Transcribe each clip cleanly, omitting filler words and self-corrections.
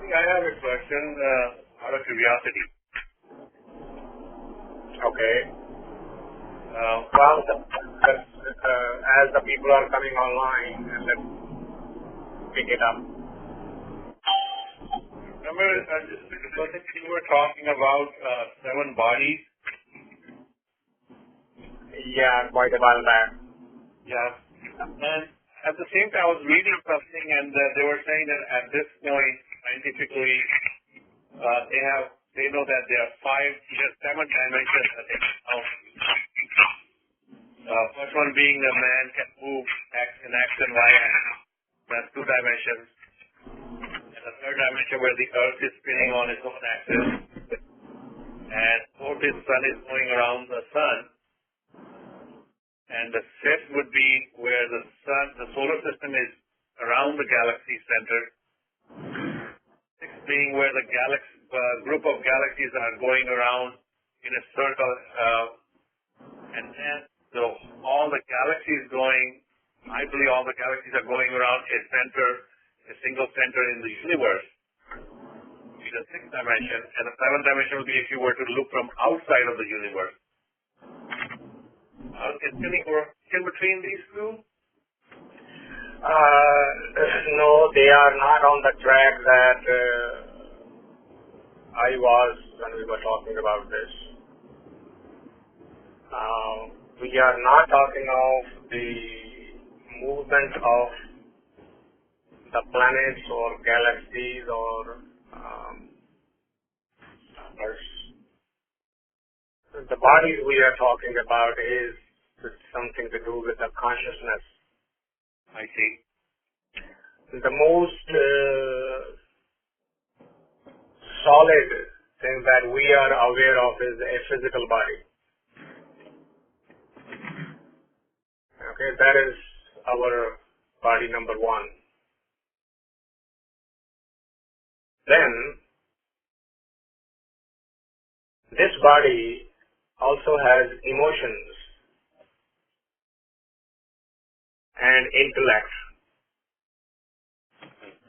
I have a question out of curiosity. Okay. As the people are coming online, let's pick it up. Remember, you were talking about 7 bodies? Yeah, quite a while back. Yeah. And at the same time, I was reading something, and they were saying that at this point, scientifically, they know that there are 7 dimensions that they can count. First one being a man can move in X and Y axis. That's 2 dimensions. And the third dimension where the Earth is spinning on its own axis. And fourth is sun is going around the sun. And the fifth would be where the solar system is around the galaxy center. Sixth being where the group of galaxies are going around in a circle. And then all the galaxies I believe all the galaxies are going around a single center in the universe. In the 6th dimension. And the 7th dimension would be if you were to look from outside of the universe. Is there any connection between these two? No, they are not on the track that I was when we were talking about this. We are not talking of the movement of the planets or galaxies or stars. The bodies we are talking about is something to do with the consciousness. I see. The most solid thing that we are aware of is a physical body. Okay, that is our body number 1. Then, this body also has emotions and intellect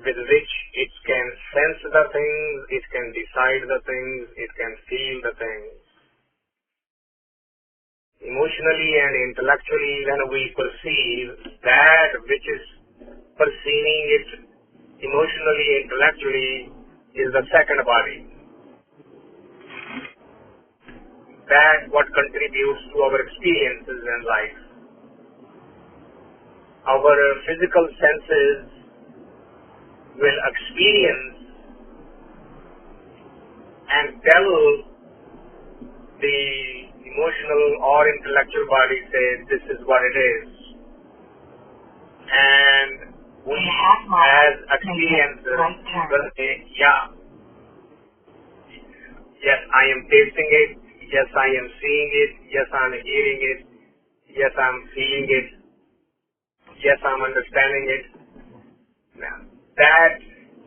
with which it can sense the things, it can decide the things, it can feel the things. Emotionally and intellectually, when we perceive that which is perceiving it emotionally, intellectually, is the second body. That what contributes to our experiences in life. Our physical senses will experience and tell the emotional or intellectual body, say, this is what it is. And we as experiences will say, yeah, yes, I am tasting it, yes, I am seeing it, yes, I am hearing it, yes, I am feeling it, yes, I am understanding it. Now, that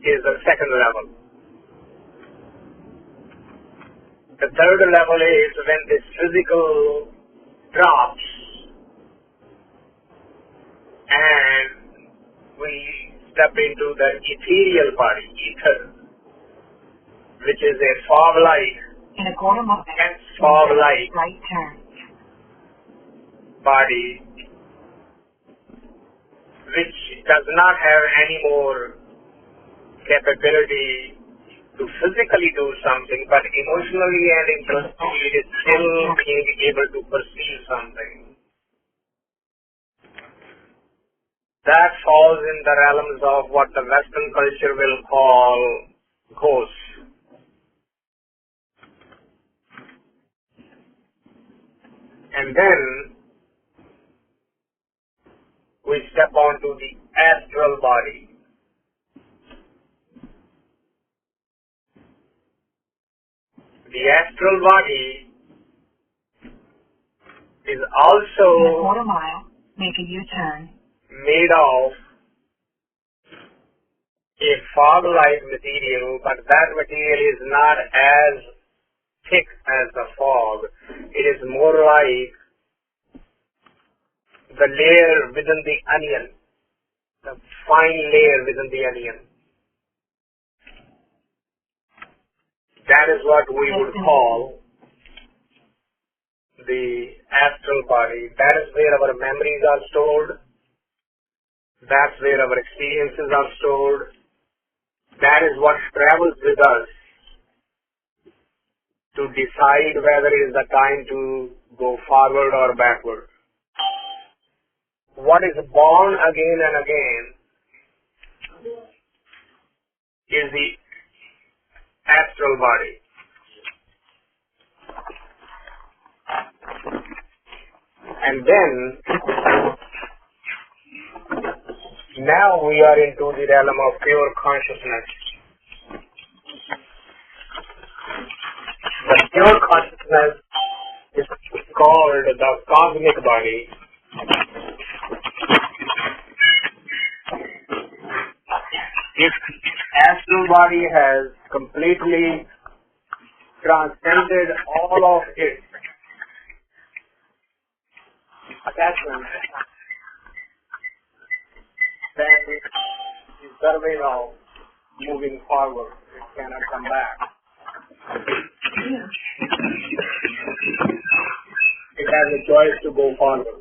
is the second level. The third level is when this physical drops and we step into the ethereal body, ether, which is a fog-like, dense fog-like body, which does not have any more capability to physically do something, but emotionally and intellectually it is still being able to perceive something. That falls in the realms of what the Western culture will call ghosts. And then we step onto the astral body. The astral body is also in a quarter mile, make a U-turn. Made of a fog-like material, but that material is not as thick as the fog. It is more like the layer within the onion, the fine layer within the onion. That is what we would call the astral body. That is where our memories are stored. That's where our experiences are stored. That is what travels with us to decide whether it is the time to go forward or backward. What is born again and again is the astral body. And then, now we are into the realm of pure consciousness. The pure consciousness is called the cosmic body. This astral body has completely transcended all of its attachments that is deserving of moving forward. It cannot come back. It has a choice to go forward.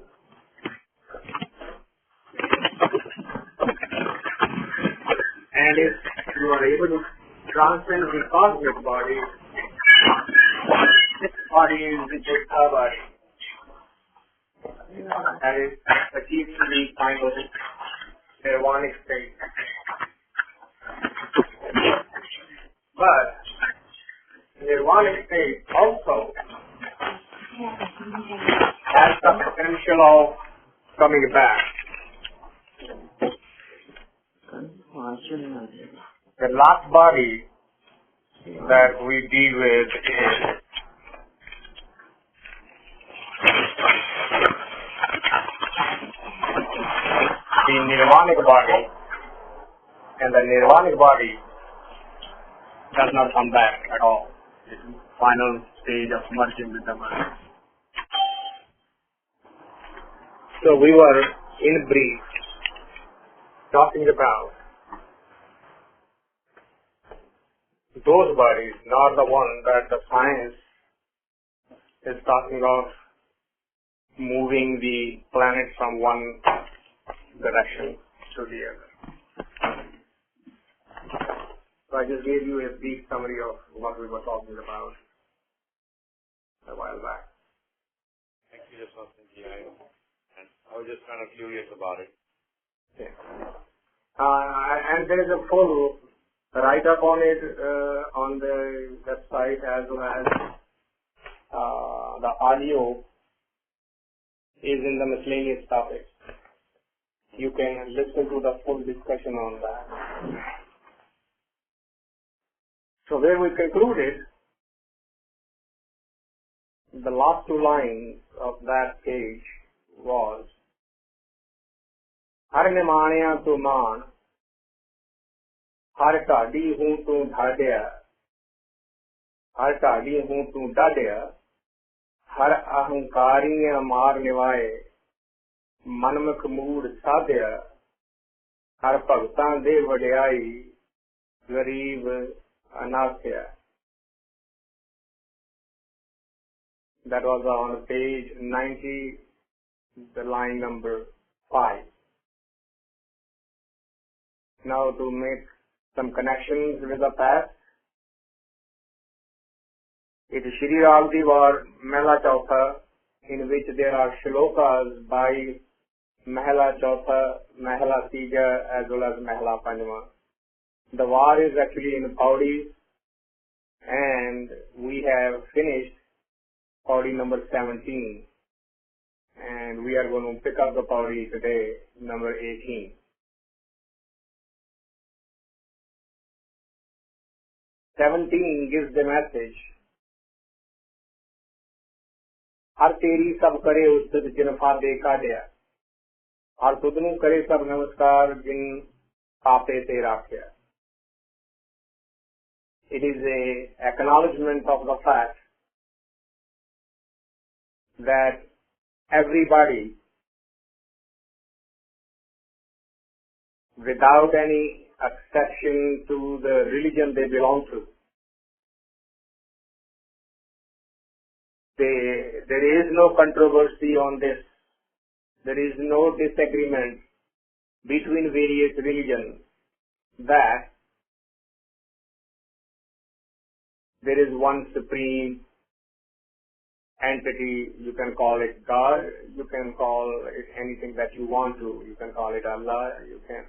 And if you are able to transcend the cosmic body, this body is the Jeta body. That is achieving the final nirvanic state. But nirvanic state also has the potential of coming back. The last body that we deal with is the nirvanic body, and the nirvanic body does not come back at all. It's the final stage of merging with the mind. So we were, in brief, talking about those bodies, not the one that the science is talking of moving the planet from one direction to the other. So I just gave you a brief summary of what we were talking about a while back. Thank you, and I was just kind of curious about it. Yeah. And there is a full write-up on it on the website, as well as the audio is in the miscellaneous topics. You can listen to the full discussion on that. So where we concluded, the last two lines of that page was, Har nimaniya tu maan, har taadi hoon tu dhadya, har taadi hoon tu dadya, har ahankariya maar nivaye, manmukh mood sadhya, har bhagtan de vadiyai, gareeb anathya. That was on page 90, the line number 5. Now to make some connections with the past, it is Shree Raag Diwar Mahla Chautha, in which there are shlokas by Mahla Chautha, Mahla Tija, as well as Mahla Panjma. The war is actually in Paudi, and we have finished Paudi number 17, and we are going to pick up the Paudi today, number 18. 17 gives the message, Har teri sab kare ustud jinfa dekha dya, har tudnu kare sab namaskar jin paape te rakhya. It is a acknowledgement of the fact that everybody, without any exception to the religion they belong to, There is no controversy on this. There is no disagreement between various religions that there is one supreme entity. You can call it God, you can call it anything that you want to. You can call it Allah, you can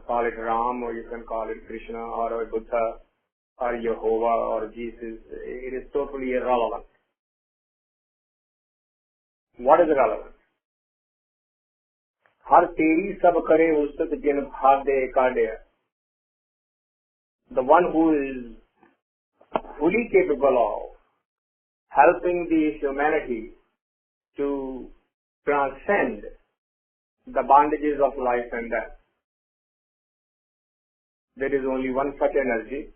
call it Ram, or you can call it Krishna, or Buddha, or Jehovah, or Jesus. It is totally irrelevant. What is relevant? हर तेरी सब करे उस्तत जिन भादे काढ़े. The one who is fully capable of helping the humanity to transcend the bondages of life and death. There is only one such energy,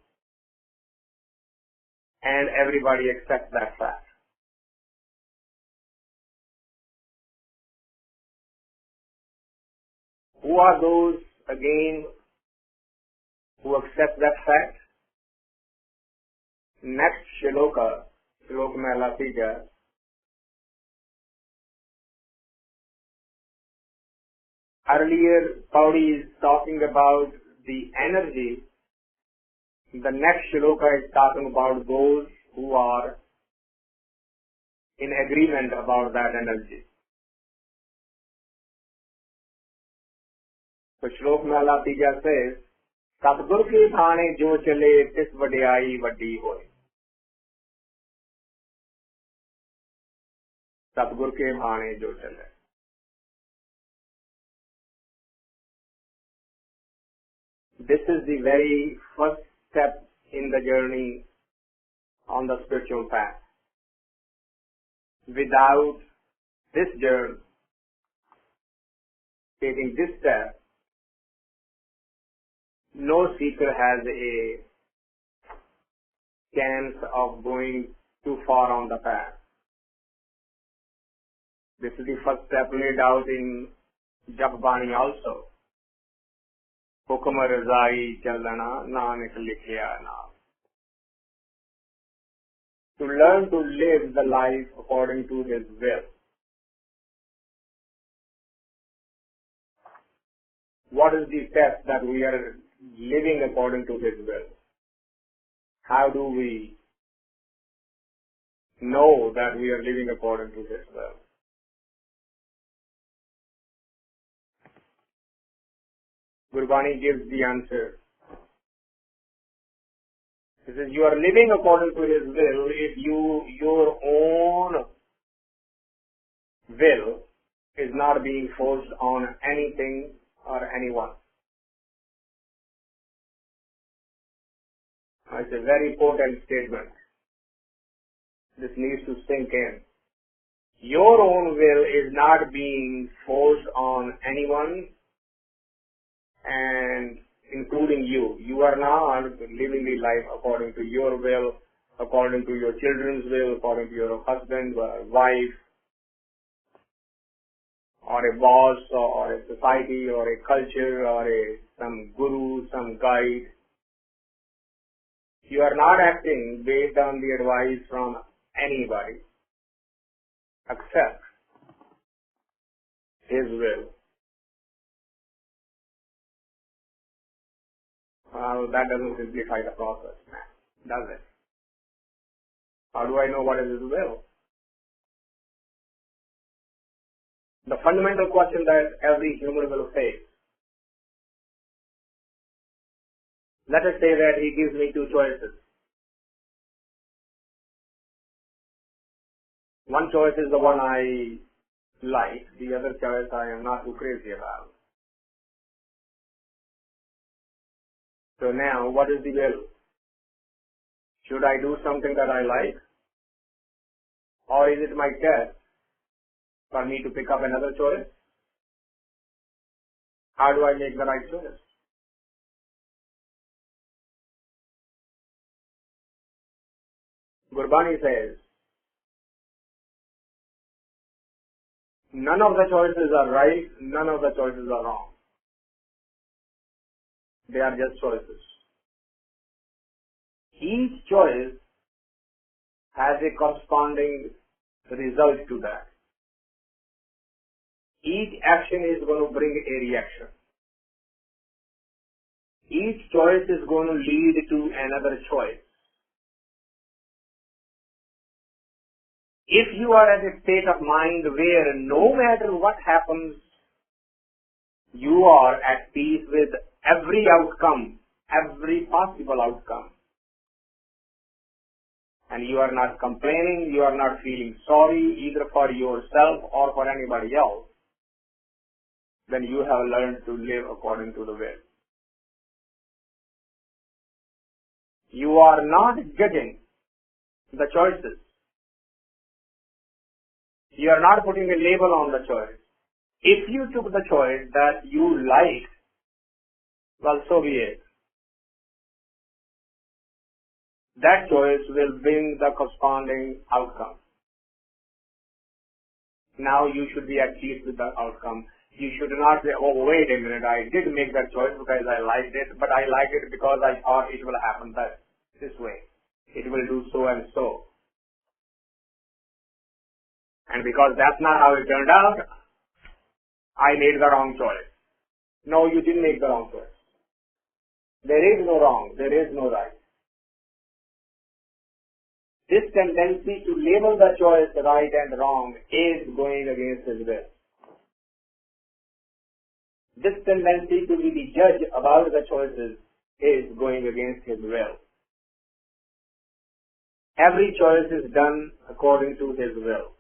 and everybody accepts that fact. Who are those, again, who accept that fact? Next shloka, Shlok Mehla Tija, earlier Pauri is talking about the energy. The next shloka is talking about those who are in agreement about that energy. So Shlok Mehla Tija says, Satgur ke bhane jo chale tis vadiyai vaddi hoy. Satgur ke bhane jo chale. This is the very first step in the journey on the spiritual path. Without this journey, taking this step, no seeker has a chance of going too far on the path. This is the first step laid out in Jap Bhaney also. Hukm razai chalana nanak likhya naam. To learn to live the life according to His will. What is the test that we are living according to His will? How do we know that we are living according to His will? Gurbani gives the answer. He says, you are living according to His will if your own will is not being forced on anything or anyone. It's a very potent statement. This needs to sink in. Your own will is not being forced on anyone, and including you. You are not living the life according to your will, according to your children's will, according to your husband or wife, or a boss, or a society, or a culture, or some guru, some guide. You are not acting based on the advice from anybody except His will. Well, that doesn't simplify the process, does it? How do I know what is His will? The fundamental question that every human will face. Let us say that He gives me two choices. One choice is the one I like, the other choice I am not too crazy about. So now, what is the will? Should I do something that I like? Or is it my test for me to pick up another choice? How do I make the right choice? Gurbani says, none of the choices are right, none of the choices are wrong. They are just choices. Each choice has a corresponding result to that. Each action is going to bring a reaction. Each choice is going to lead to another choice. If you are at a state of mind where no matter what happens, you are at peace with every outcome, every possible outcome, and you are not complaining, you are not feeling sorry either for yourself or for anybody else, then you have learned to live according to the will. You are not judging the choices. You are not putting a label on the choice. If you took the choice that you like, well, so be it. That choice will bring the corresponding outcome. Now you should be at peace with the outcome. You should not say, oh, wait a minute, I did make that choice because I liked it, but I liked it because I thought it will happen this way. It will do so and so. And because that's not how it turned out, I made the wrong choice. No, you didn't make the wrong choice. There is no wrong. There is no right. This tendency to label the choice right and wrong is going against his will. This tendency to be the judge about the choices is going against his will. Every choice is done according to his will.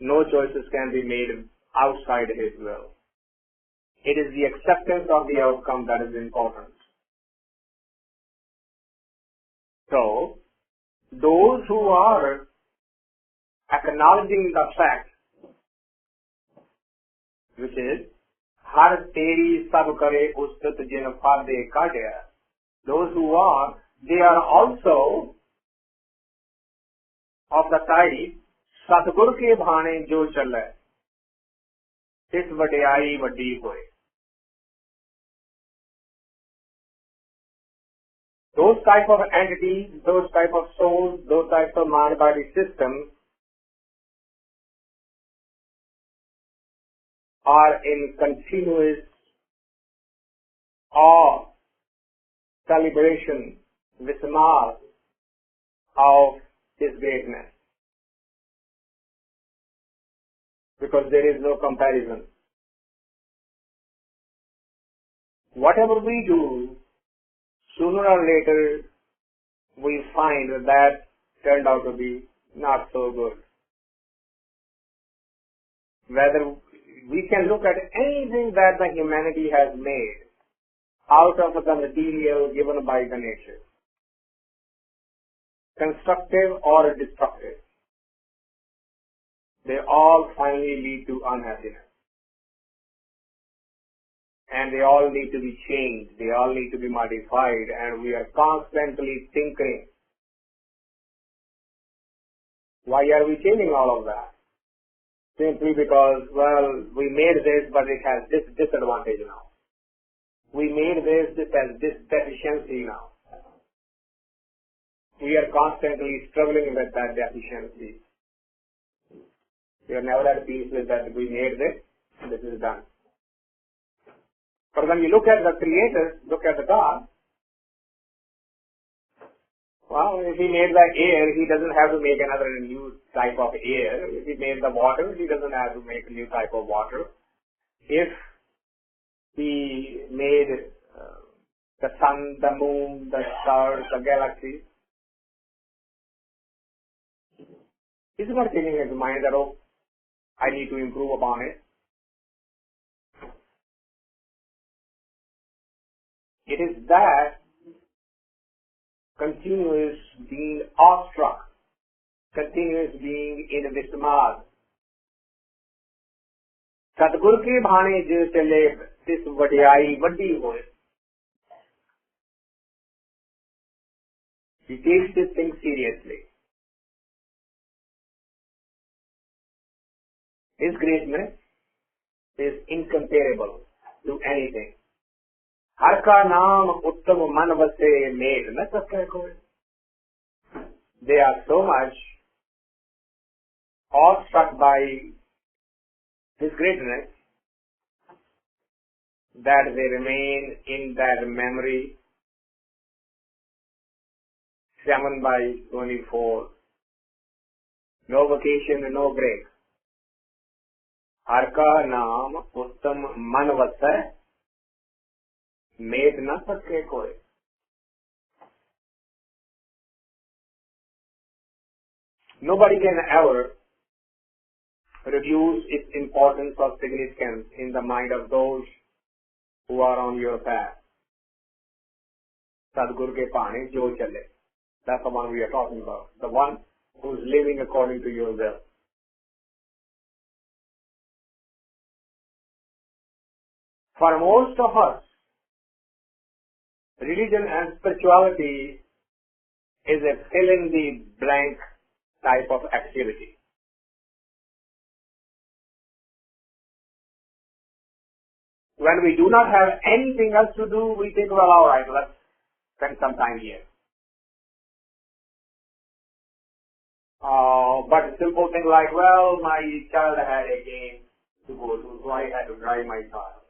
No choices can be made outside his will. It is the acceptance of the outcome that is important. So, those who are acknowledging the fact, which is, har teri sab kare ustat jin phade kadya, those who are, they are also of the type, Satgur ke bhane jo chale, tis vadiyai vadi hoye. Those type of entities, those type of souls, those types of mind-body systems are in continuous awe, celebration, vismal of His greatness. Because there is no comparison. Whatever we do, sooner or later we find that turned out to be not so good. Whether we can look at anything that the humanity has made out of the material given by the nature, constructive or destructive, they all finally lead to unhappiness. And they all need to be changed, they all need to be modified, and we are constantly thinking, why are we changing all of that? Simply because, well, we made this, but it has this disadvantage now. We made this has this deficiency now. We are constantly struggling with that deficiency. We are never at peace with that. We made this is done. But when you look at the Creator, look at the God, well, if He made the air, He doesn't have to make another new type of air. If He made the water, He doesn't have to make a new type of water. If He made the sun, the moon, the stars, the galaxies, He's not changing His mind that, oh, I need to improve upon it. It is that continuous being awestruck, continuous being in vismal. Satgur ke bhane jo chale, tis vadiyai vadi hoye. He takes this thing seriously. His greatness is incomparable to anything. हर का नाम उत्तम मन वसे mail न सके कोई. they are so much awestruck by His greatness that they remain in that memory 7/24. No vacation, no break. हर का नाम उत्तम मन वसै, मेद न सके कोई. Nobody can ever reduce its importance or significance in the mind of those who are on your path. Satgur ke Bhaney jo chale. That's the one we are talking about. The one who is living according to your will. For most of us, religion and spirituality is a fill-in-the-blank type of activity. When we do not have anything else to do, we think, well, all right, let's spend some time here. But simple thing like, well, my child had a game to go to, so I had to drive my child.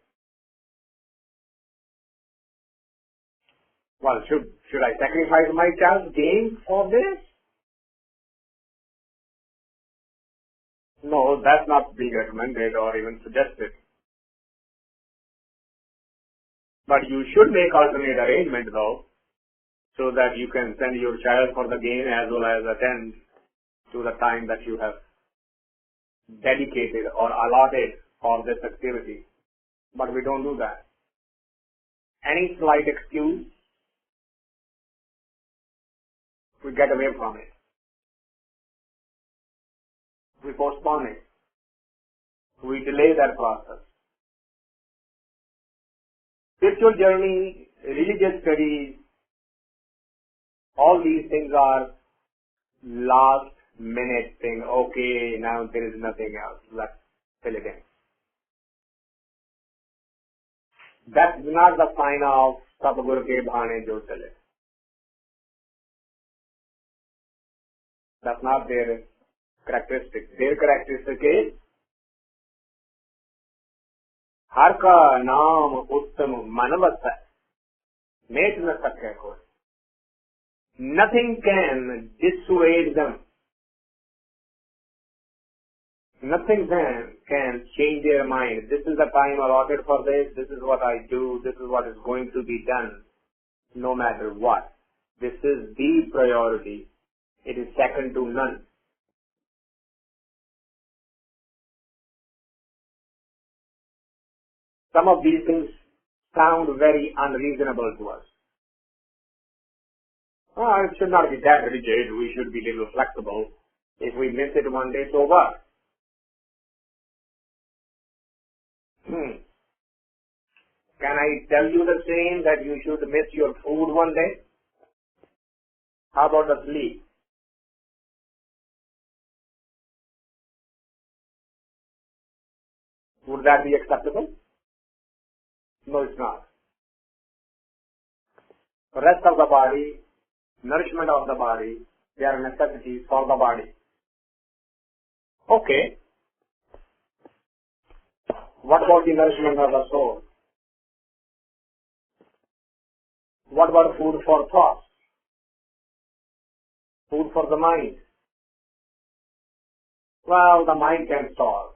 Well, should I sacrifice my child's game for this? No, that's not being recommended or even suggested. But you should make alternate arrangement though, so that you can send your child for the game as well as attend to the time that you have dedicated or allotted for this activity. But we don't do that. Any slight excuse, we get away from it. We postpone it. We delay that process. Spiritual journey, religious studies, all these things are last minute thing. Okay, now there is nothing else. Let's fill it in. That's not the sign of Satgur ke Bhaney jo chale. That's not their characteristic. Their characteristic is हर का नाम उत्तम मनवत है, met न सके कोई. Nothing can dissuade them. Nothing can change their mind. This is the time allotted for this. This is what I do. This is what is going to be done. No matter what. This is the priority. It is second to none. Some of these things sound very unreasonable to us. Oh, it should not be that rigid. We should be a little flexible. If we miss it one day, so what? Can I tell you the same that you should miss your food one day? How about the sleep? Would that be acceptable? No, it's not. The rest of the body, nourishment of the body, they are necessities for the body. Okay. What about the nourishment of the soul? What about food for thoughts? Food for the mind? Well, the mind can starve.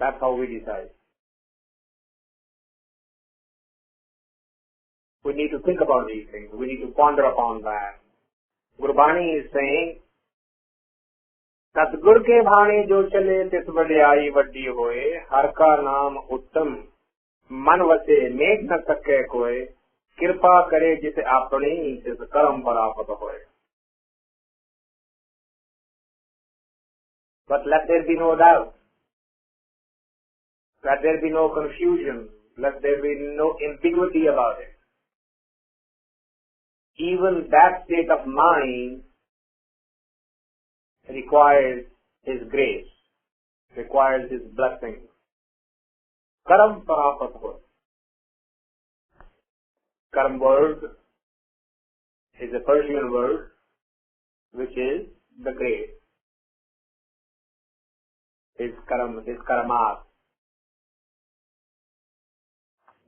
That's how we decide. We need to think about these things. We need to ponder upon that. Bhaney is saying, Satgur ke Bhaney jo chale tis vadiyai vaddi hoye, har ka naam uttam, man vase meg na sake koe, kirpa kare jise apni tis karam parapat hoye. But let there be no doubt. Let there be no confusion. Let there be no ambiguity about it. Even that state of mind requires His grace, requires His blessing. Karam parapat hoye. Karam word is a Persian word which is the grace, his karamas,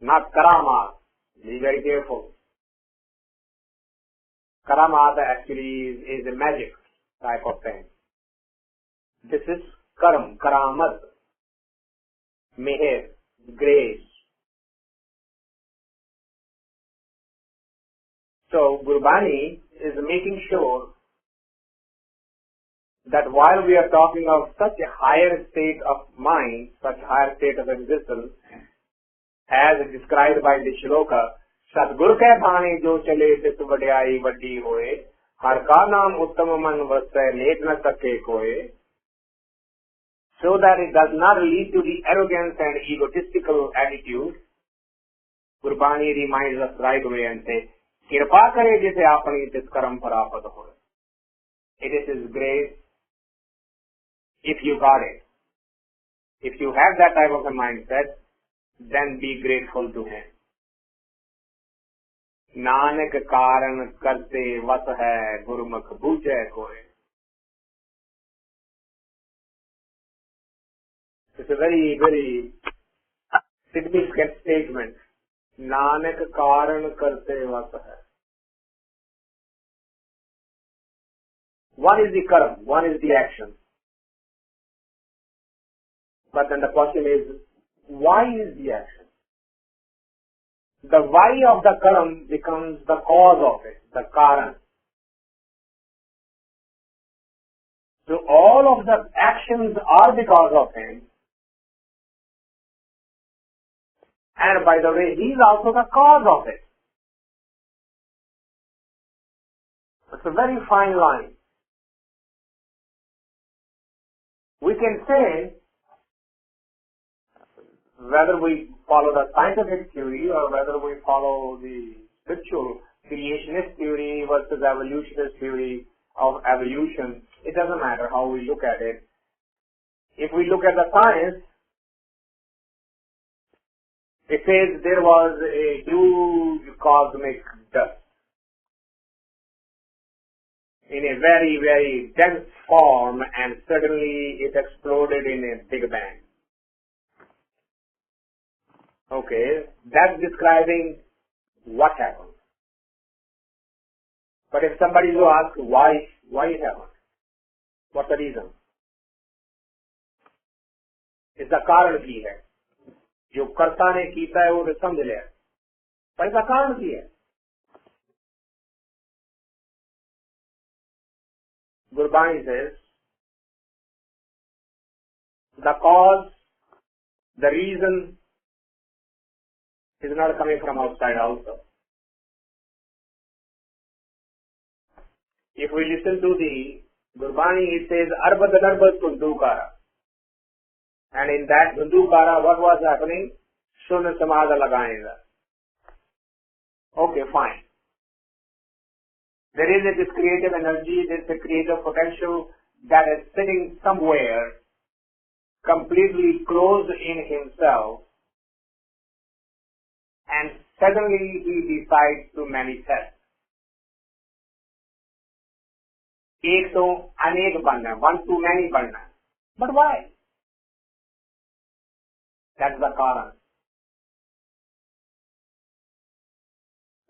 not karamas. Be very careful. Karamat actually is a magic type of thing. This is karamat, meher, grace. So Gurbani is making sure that while we are talking of such a higher state of mind, such higher state of existence, as described by the shloka, Satgur ke bhane jo chale tis vadiyai vaddi hoye, har ka naam uttam man vasay let na sake koye, so that it does not lead to the arrogance and egotistical attitude. Gurbani reminds us right away and says, Kirpa kare jise apani tis karam parapat hoye. It is His grace if you got it. If you have that type of a mindset, then be grateful to Him. Nanak कारण करते वस है गुरुमुख बूझे कोय. It's a very, very significant statement. Nanak कारण करते वस है. One is the karma, one is the action. But then the question is, why is the action? The why of the karma becomes the cause of it, the karan. So all of the actions are because of Him. And by the way, He is also the cause of it. It's a very fine line. We can say, whether we follow the scientific theory or whether we follow the spiritual creationist theory versus evolutionist theory of evolution, it doesn't matter how we look at it. If we look at the science, it says there was a huge cosmic dust in a very, very dense form, and suddenly it exploded in a big bang. Okay, that's describing what happened. But if somebody will ask why it happened, what's the reason? इसका कारण की है. जो कर्ता ने कीता है वो तो समझ लिया, पर इसका कारण की है. Gurbani says, the cause, the reason is not coming from outside also. If we listen to the Gurbani, it says, Arbad Arbad Kundukara. And in that Kundukara, what was happening? Shuna Samadha Lagaenga. Okay, fine. There is this creative energy, there is a creative potential that is sitting somewhere, completely closed in himself, and suddenly he decides to manifest. एक तो अनेक बनना, one to many बनना. But why? That's the कारण.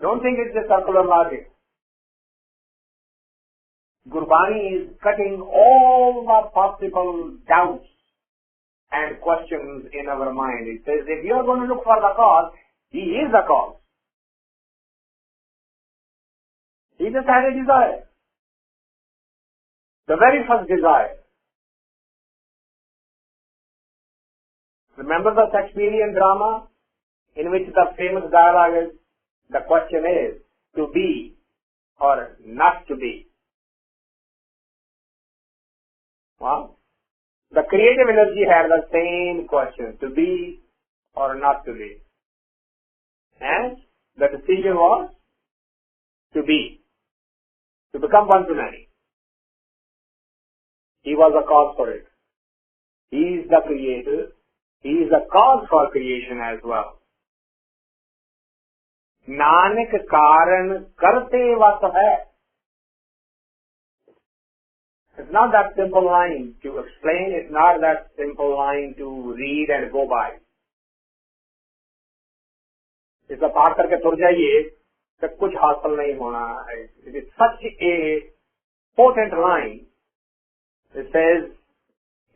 Don't think it's a circular logic. Gurbani is cutting all the possible doubts and questions in our mind. It says, if you are going to look for the cause, He is the cause. He just had a desire. The very first desire. Remember the Shakespearean drama in which the famous dialogue is, the question is, to be or not to be? Well, the creative energy had the same question, to be or not to be. And the decision was to be, to become one to many. He was the cause for it. He is the creator. He is the cause for creation as well. Nanak कारण करते वस है. It's not that simple line to explain. It's not that simple line to read and go by. इसका पाठ करके तुर जाइए तो कुछ हासिल नहीं होना है. It is such a potent line. It says,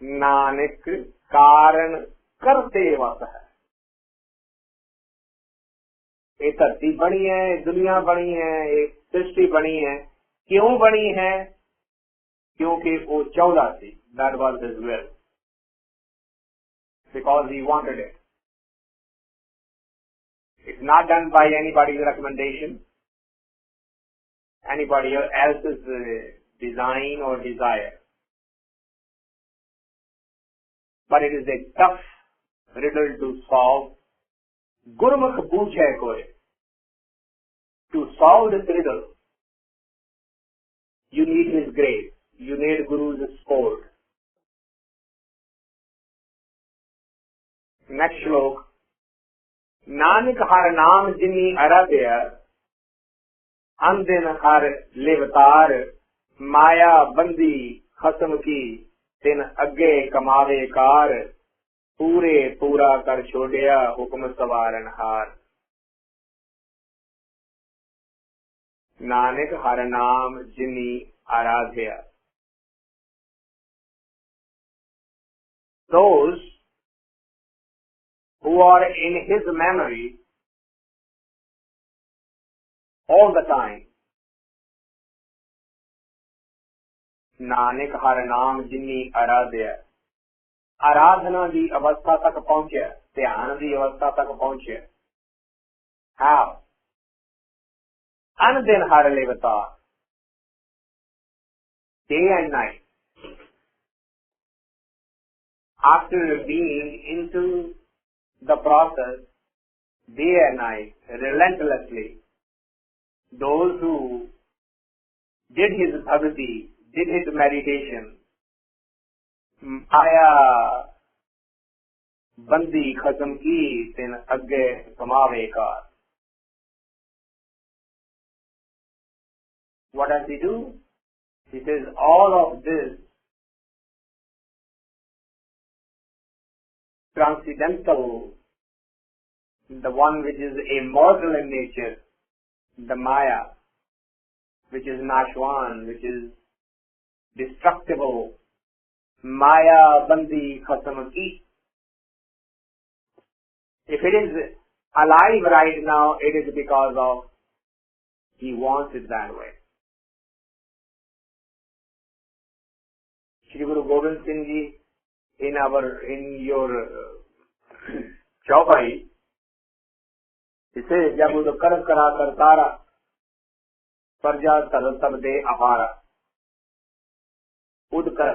Nanak कारण करते वक्त है. ये धरती बनी है, दुनिया बनी है, एक सृष्टि बनी है. क्यों बनी है? क्योंकि वो चाहता थी. That was his will. Because he wanted it. It's not done by anybody's recommendation, anybody else's design or desire. But it is a tough riddle to solve. Gurmukh पूछे कोई. To solve this riddle, you need his grace. You need Guru's support. Next shlok. Nanak हर नाम जिनी आराध्य अंदिन हर लिवतार माया बंदी खसम की तिन अगे कमावे car पूरे पूरा कर छोड़िया हुक्म सवारन हार. नानक हर नाम जिनी आराध्य. Those who are in his memory all the time. Nanak हर नाम जिन्नी आराध्य. आराधना की अवस्था तक पहुंचे, ध्यान की अवस्था तक पहुंचे. How? अन दिन हर लेवतार. Day and night. After being into the process, day and night, relentlessly, those who did his bhakti, did his meditation, maya bandi khasam ki tin agge kamave kar. What does he do? He says all of this transcendental, the one which is immortal in nature, the Maya, which is Nashwan, which is destructible, Maya Bandi Khasamaki. If it is alive right now, it is because of he wants it that way. Shri Guru Gobind Singh Ji, in your चौपाई इसे जब उद कर करा कर तारा प्रजा तर तब दे अपारा. Udkar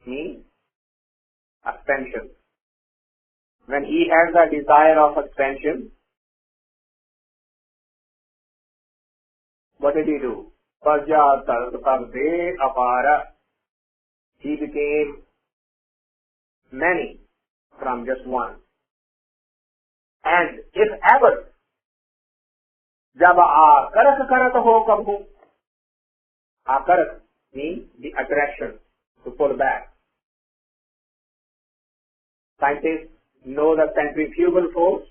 means expansion. When he had the desire of expansion, what did he do? Praja tar tab de apara. He became many from just one. And if ever, जब आकर्ष करत हो कबू, आकर्ष means the attraction, to pull back. Scientists know the centrifugal force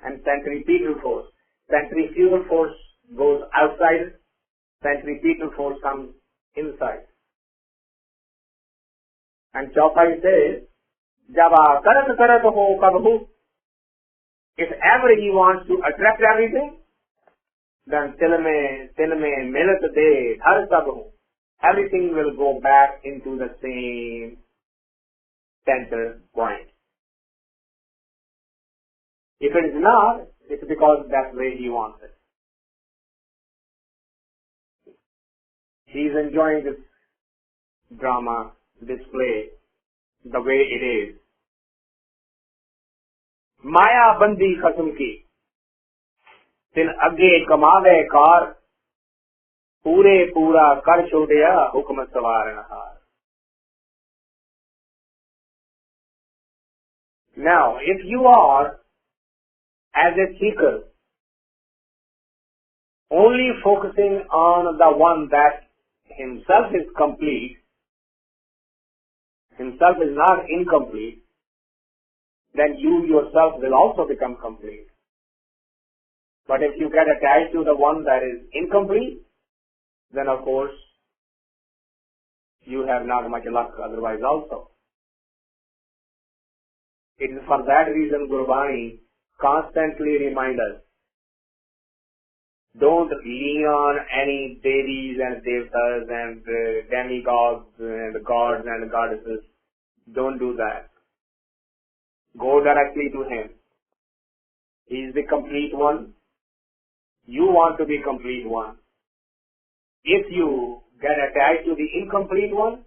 and centripetal force. Centrifugal force goes outside, centripetal force comes inside. And Chaupai says, जब आकर्ष करत हो कबू, if ever he wants to attract everything, then till में मिलत दे हर सब हूँ. Everything will go back into the same center point. If it is not, it's because that's the way he wants it. He is enjoying this drama, display, the way it is. माया बंदी खसम की तिन अगे कमावे car पूरे पूरा कर छोड़िया हुक्म सवारन हार. Now, if you are, as a seeker, only focusing on the one that himself is complete, himself is not incomplete, then you yourself will also become complete. But if you get attached to the one that is incomplete, then of course you have not much luck otherwise also. It is for that reason Gurbani constantly reminds us, don't lean on any devis and devtas and demigods and gods and goddesses. Don't do that. Go directly to him. He is the complete one. You want to be complete one. If you get attached to the incomplete one,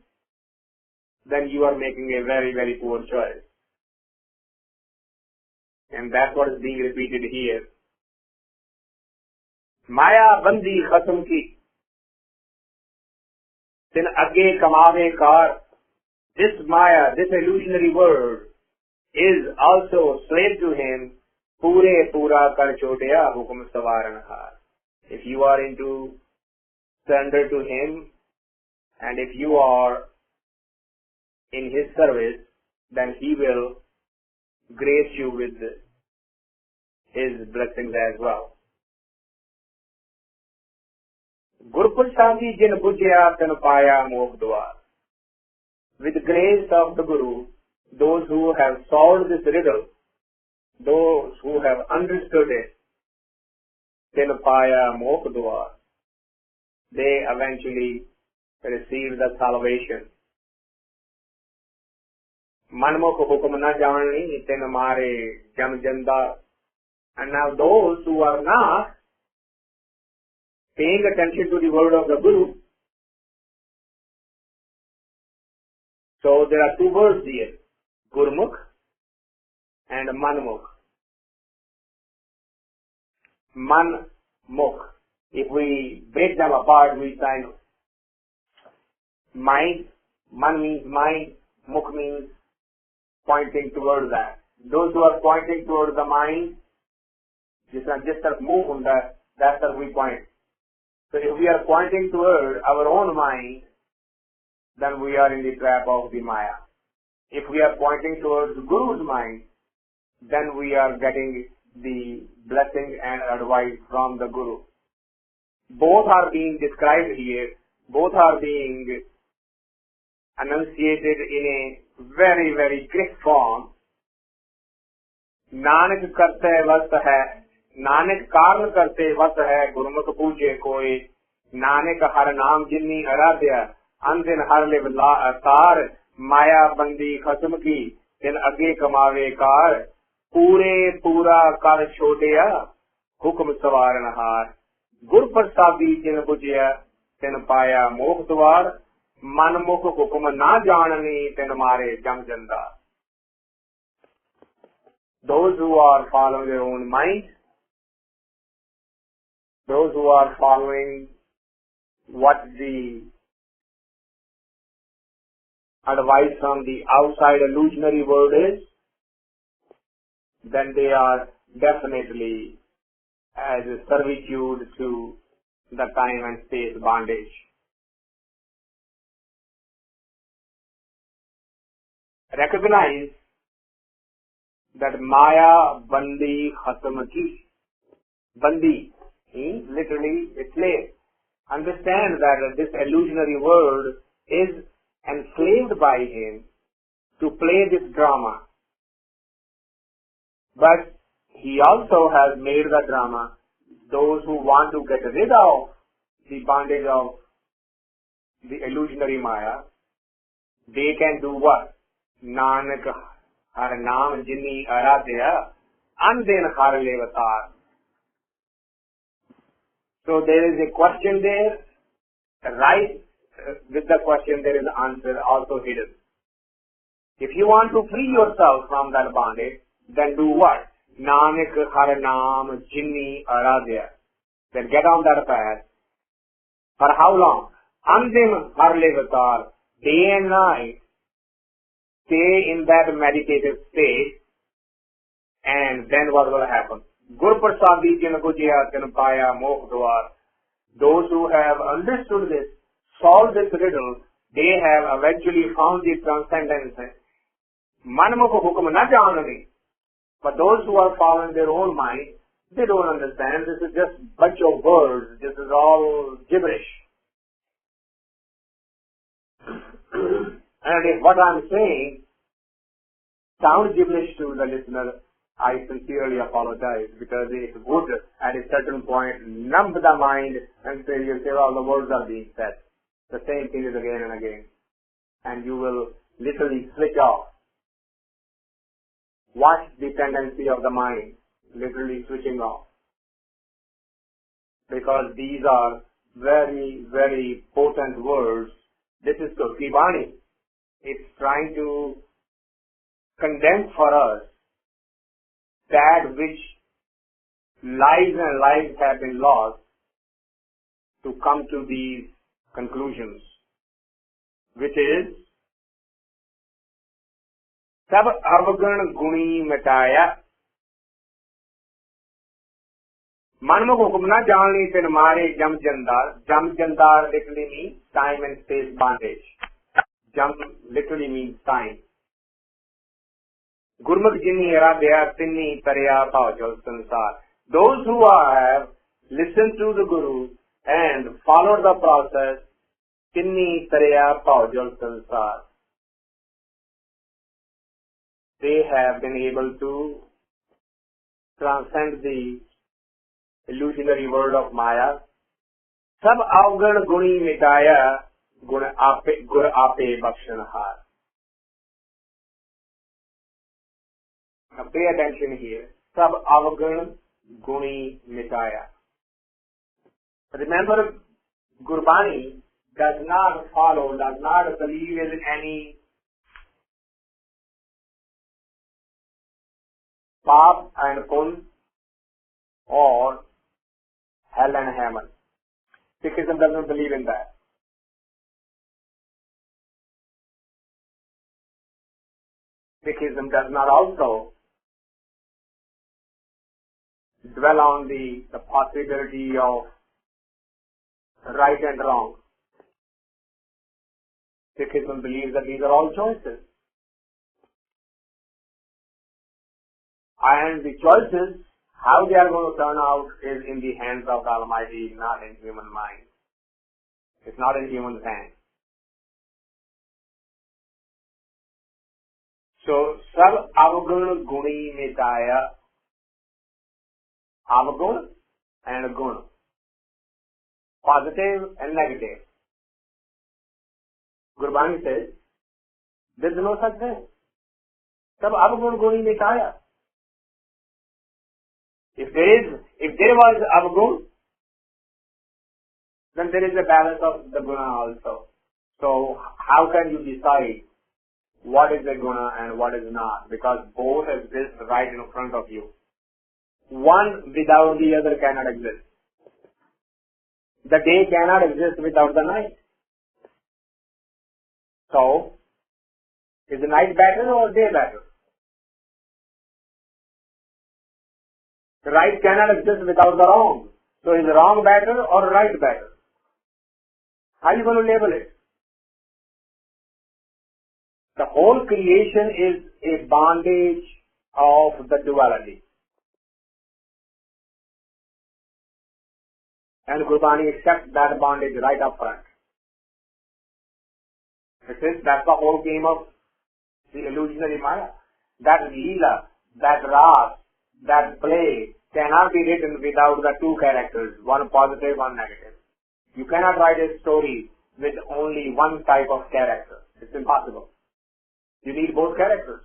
then you are making a very, very poor choice. And that's what is being repeated here. Maya bandi khasam ki, tin agge kamave kar. This Maya, this illusionary world, is also slave to him. Pure pura kar chodeya hukum savaranhar. If you are into surrender to him, and if you are in his service, then he will grace you with his blessings as well. Guru Prasadi jin bujya tan paya mokh dwar. With the grace of the Guru, those who have solved this riddle, those who have understood it, tan paya mokh dwar, they eventually receive the salvation. Manmukh hukum na janni ten mare jam janda. And now those who are not paying attention to the word of the Guru, so there are two words here, Gurmukh and Manmukh. Manmukh. If we break them apart, we find mind. Man means mind. Mukh means pointing towards that. Those who are pointing towards the mind, just move on that, that's where we point. So if we are pointing toward our own mind, then we are in the trap of the Maya. If we are pointing towards the Guru's mind, then we are getting the blessing and advice from the Guru. Both are being described here. Both are being enunciated in a very, very crisp form. Nanak karte vast hai, Nanak karn karte vast hai, Gurmukh pooje koi, Nanak har naam jinni aradya, andin har liv la atar, Maya bandi khasam ki, tin agge kamave kar, pure pura kar chodeya, hukum savaranhar. Gur prasadi jin bujya, tin paya mokh dwar, manmukh hukum na janani, tin mare jam janda. Those who are following their own mind, those who are following what the advice from the outside illusionary world is, then they are definitely as a servitude to the time and space bondage. Recognize that Maya bandi khasam ki. Bandi means literally a slave. Understand that this illusionary world is enslaved by him to play this drama. But he also has made the drama. Those who want to get rid of the bondage of the illusionary Maya, they can do what? Nanak har naam jinni aradya, andin har levatar. So there is a question there, right? With the question there is an answer also hidden. If you want to free yourself from that bondage, then do what? Nanak har naam jinni aradya. Then get on that path. For how long? Andim har levatar. Day and night. Stay in that meditative state, and then what will happen? Gur prasadi jin bujya tin paya mokh dwar. Those who have understood this, solved this riddle, they have eventually found the transcendence. Manmukh hukum na janani. But those who are following their own mind, they don't understand. This is just bunch of words. This is all gibberish. And if what I'm saying sounds gibberish to the listener, I sincerely apologize, because it would at a certain point numb the mind and say, you say, well, the words are being said. The same thing is again and again. And you will literally switch off. Watch the tendency of the mind, literally switching off. Because these are very, very potent words. This is Bhaney. It's trying to condense for us that which lives and lives have been lost to come to these conclusions, which is Sab avgan guni mitaya. Manmukh hukum na janni tin mare jam jandar. Jam jandar literally means time and space bondage. Jam literally means time. Gurmukh jinni aradhya tinni tarya pavjal sansar. Those who have listened to the Guru and followed the process, tinni tarya pavjal sansar, they have been able to transcend the illusionary world of Maya. Sab avgan guni mitaya gur ape bakshanhar. Now pay attention here. Sab avgan guni mitaya. Remember, Gurbani does not follow, does not believe in any Pap and Pun or hell and heaven. Sikhism doesn't believe in that. Sikhism does not also dwell on the possibility of right and wrong. Sikhism believes that these are all choices. And the choices, how they are going to turn out, is in the hands of the Almighty, not in human mind. It's not in human hands. So, sab avgun guni mitaya. Avgun and gun. Positive and negative. Gurbani says, there is no such thing. Sab avgun guni mitaya. If there was avgun, then there is a balance of the guna also. So how can you decide what is a guna and what is not? Because both exist right in front of you. One without the other cannot exist. The day cannot exist without the night. So, is the night better or day better? The right cannot exist without the wrong. So is wrong better or right better? How are you going to label it? The whole creation is a bondage of the duality. And Gurbani accepts that bondage right up front. That's the whole game of the illusionary Maya. That Leela, that Raag, that play cannot be written without the two characters, one positive, one negative. You cannot write a story with only one type of character. It's impossible. You need both characters.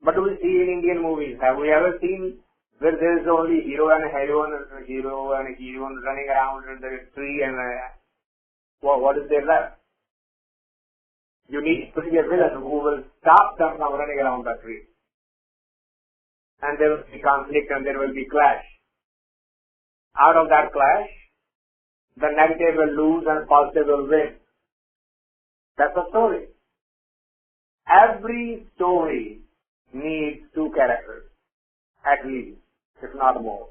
But do we see in Indian movies? Have we ever seen where there is only hero and a heroine, hero and a heroine running around in the tree and what is there left? You need to be a villain who will stop them from running around the tree. And there will be conflict and there will be clash. Out of that clash, the negative will lose and positive will win. That's the story. Every story needs two characters, at least, if not more.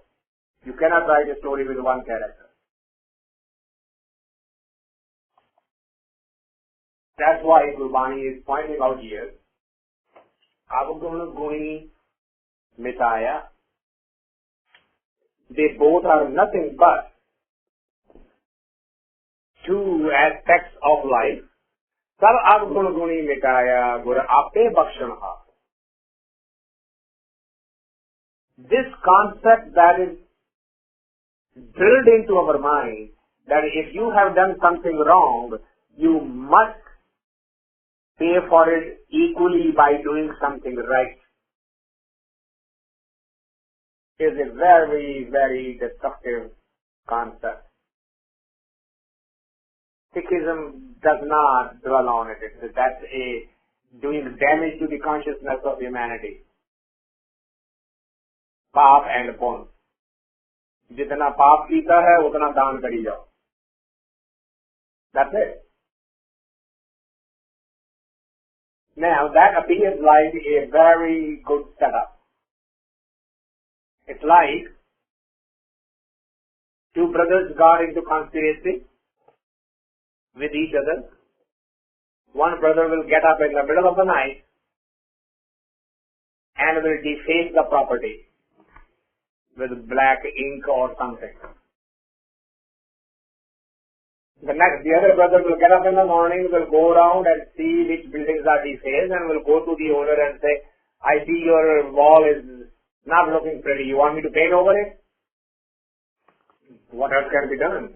You cannot write a story with one character. That's why Gurbani is pointing out here, Avguna Guni Mitaya. They both are nothing but two aspects of life. Sab Avguna Guni Mitaya Gur Ape Bhakshanha. This concept that is drilled into our mind, that if you have done something wrong, you must pay for it equally by doing something right, is a very, very destructive concept. Sikhism does not dwell on it. That's doing damage to the consciousness of humanity. Paap and pun. जितना पाप कीता है उतना दान करी जाओ. That's it. Now that appears like a very good setup. It's like two brothers got into conspiracy with each other. One brother will get up in the middle of the night and will deface the property with black ink or something. The other brother will get up in the morning, will go around and see which buildings are defaced and will go to the owner and say, I see your wall is not looking pretty. You want me to paint over it? What else can be done?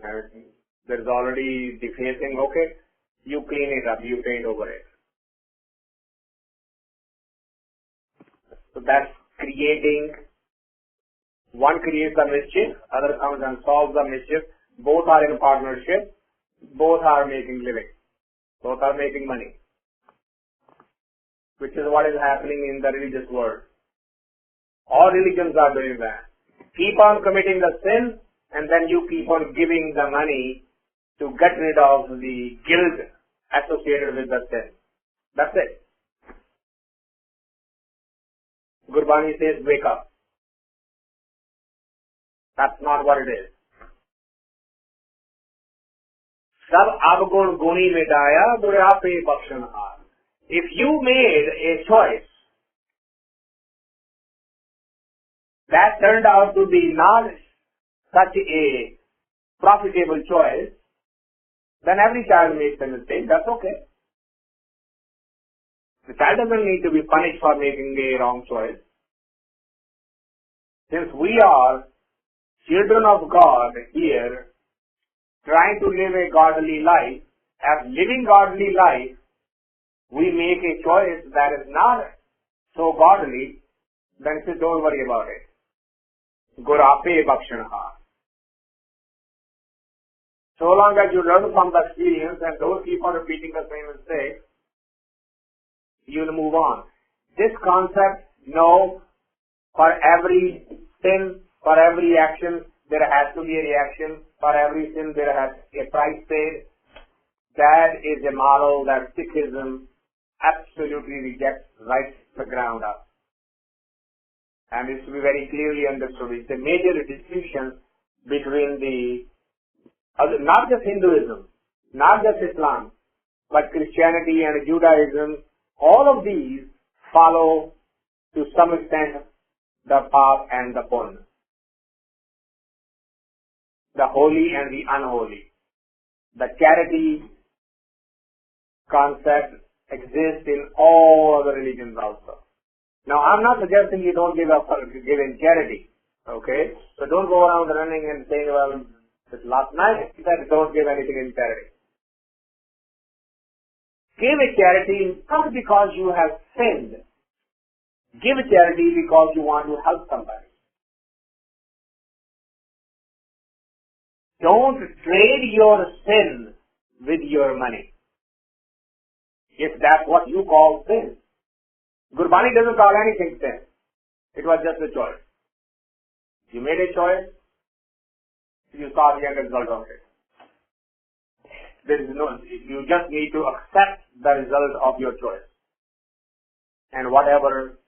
There's already defacing. Okay, you clean it up, you paint over it. So that's creating. One creates the mischief, other comes and solves the mischief. Both are in partnership. Both are making living. Both are making money. Which is what is happening in the religious world. All religions are doing that. Keep on committing the sin and then you keep on giving the money to get rid of the guilt associated with the sin. That's it. Gurbani says, wake up. That's not what it is. Sab avgun guni mitaya durape bhakshanhar. If you made a choice that turned out to be not such a profitable choice, then every child makes a mistake. That's okay. The child doesn't need to be punished for making a wrong choice. Since we are children of God here, trying to live a godly life, as living godly life, we make a choice that is not so godly, then say don't worry about it. Gurape bhakshanha. So long as you learn from the experience and don't keep on repeating the same mistake, you will move on. This concept, no, for every sin, for every action, there has to be a reaction. For every sin, there has to be a price paid. That is a model that Sikhism absolutely rejects right from the ground up. And it's to be very clearly understood. It's a major distinction between not just Hinduism, not just Islam, but Christianity and Judaism. All of these follow to some extent the path and the pun. The holy and the unholy. The charity concept exists in all other religions also. Now, I'm not suggesting you don't give in charity, okay? So don't go around running and saying, well, last night I said don't give anything in charity. Give a charity not because you have sinned. Give a charity because you want to help somebody. Don't trade your sin with your money. If that's what you call sin. Gurbani doesn't call anything sin. It was just a choice. You made a choice, you saw the end result of it. You just need to accept the result of your choice. And whatever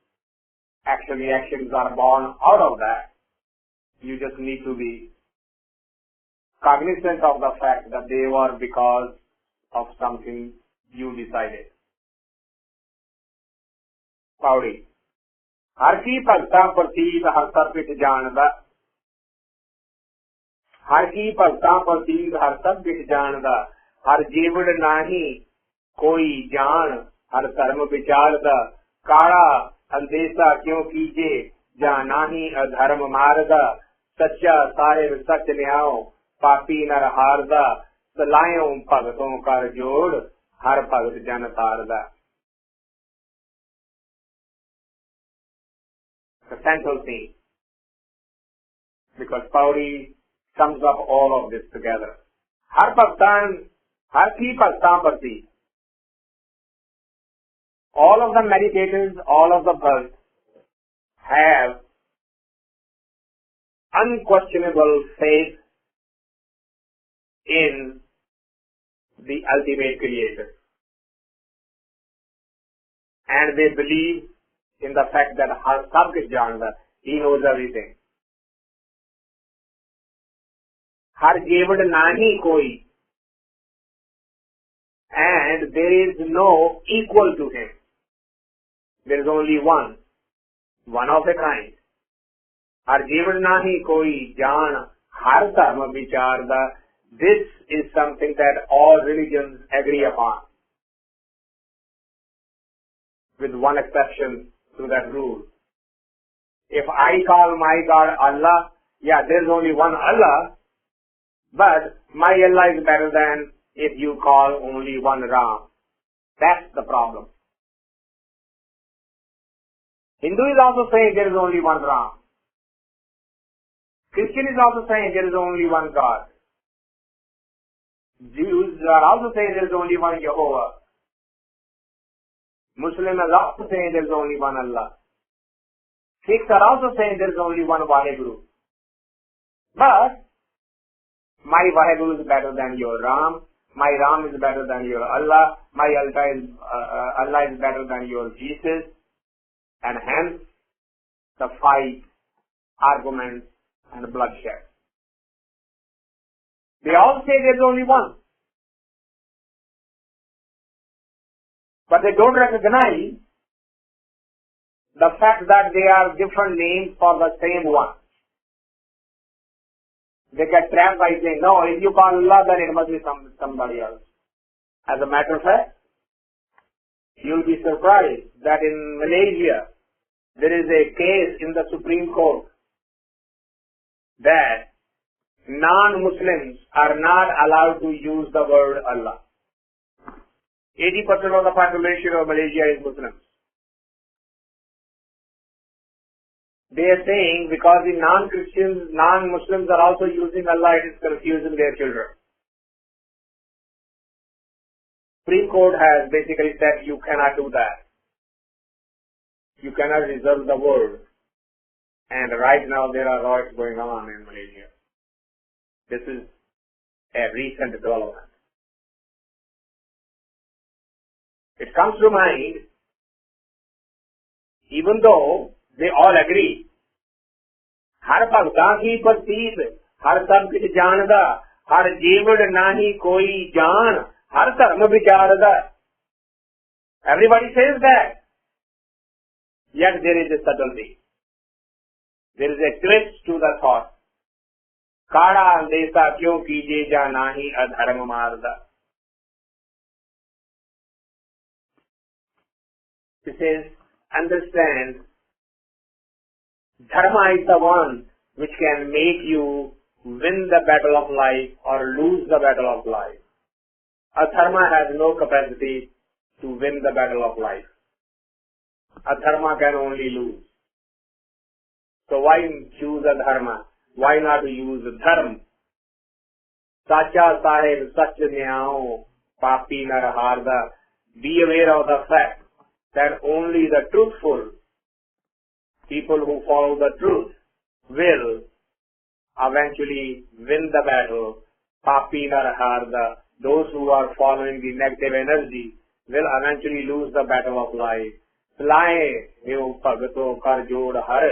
reactions are born out of that, you just need to be cognizant of the fact that they were because of something You decide it. Paudi. हर की भगता प्रतीत हर सब किछ जानदा हर की भगता प्रतीत हर सब किछ जानदा हर जीवड़ नाही कोई जान हर धर्म विचारदा काला अंदेशा क्यों कीजे जा नाही अधर्म मारदा सच्चा साहिब सच न्याओ पापी नर हारदा सलायों भगतों कर जोड़ हर भगत जन तारदा. The central theme, because Pauri sums up all of this together. Har bhaktan, har ki bhaktan prati. All of the meditators, all of the bhakts have unquestionable faith in the ultimate creator. And they believe in the fact that har sab kuch janda, he knows everything. Har jevad nahi koi, and there is no equal to him. There is only one of a kind. Har jevad nahi koi jaan har dharma vicharda. This is something that all religions agree upon, with one exception to that rule. If I call my God Allah, yeah, there is only one Allah, but my Allah is better than if you call only one Ram. That's the problem. Hindu is also saying there is only one Ram. Christian is also saying there is only one God. Jews are also saying there is only one Jehovah. Muslims are also saying there is only one Allah. Sikhs are also saying there is only one Vaheguru. But my Vaheguru is better than your Ram. My Ram is better than your Allah. My Allah is better than your Jesus. And hence the fight, arguments, and bloodshed. They all say there is only one. But they don't recognize the fact that they are different names for the same one. They get trapped by saying, no, if you call Allah, then it must be somebody else. As a matter of fact, you'll be surprised that in Malaysia, there is a case in the Supreme Court that non-Muslims are not allowed to use the word Allah. 80% of the population of Malaysia is Muslims. They are saying because the non-Christians, non-Muslims are also using Allah, it is confusing their children. Supreme Court has basically said you cannot do that. You cannot reserve the word. And right now there are riots going on in Malaysia. This is a recent development. It comes to mind, even though they all agree, har bhagta ki prateet, har sab kich janda, har jevad nahi koi jaan, har dharma vicharda. Everybody says that. Yet there is a subtlety. There is a twist to the thought. Kada andesa kyon kije ja nahi adharma marda. He says, understand, dharma is the one which can make you win the battle of life or lose the battle of life. Adharma has no capacity to win the battle of life. Adharma can only lose. So why choose adharma? Why not use dharma? Sacha sahib sach nyao papi nar harda. Be aware of the fact that only the truthful people who follow the truth will eventually win the battle. Papi nar harda. Those who are following the negative energy will eventually lose the battle of life. Laye eo bhagato kar jod har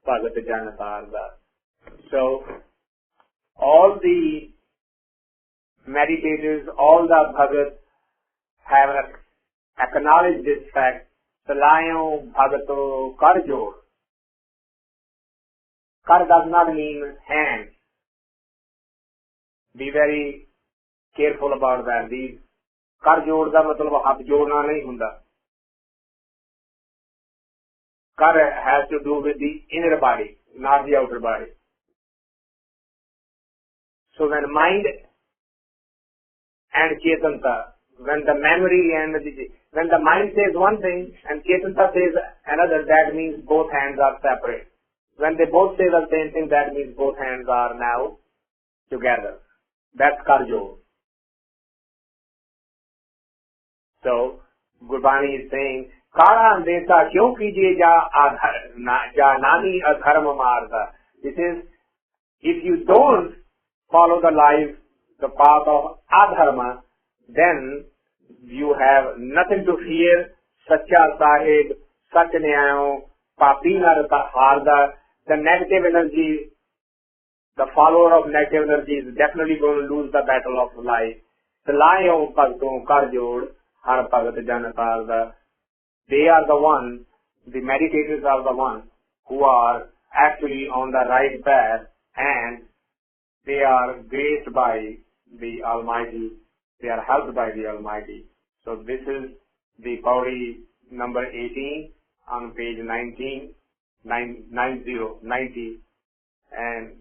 bhagat jan tarda. So, all the meditators, all the bhagats have acknowledged this fact. Salayo bhagato karjod. Kar does not mean hand. Be very careful about that. These kar jod da matlab hath jodna nahi hunda. Kar has to do with the inner body, not the outer body. So when mind and Chetanta, when the memory and when the mind says one thing and Chetanta says another, that means both hands are separate. When they both say the same thing, that means both hands are now together. That's Karjo. So, Gurbani is saying, Kara andesa kyo kijiye ja nani adharma marga. This is, if you don't follow the path of adharma, then you have nothing to fear. Sacha sahib, sach nyayo, papi narata harda. The negative energy, the follower of negative energy is definitely going to lose the battle of life. Salayo bhagton karjod, har bhagat janatarda. They are the ones, the meditators are the ones who are actually on the right path, and they are graced by the Almighty. They are helped by the Almighty. So this is the Pauri number 18 on page 90, and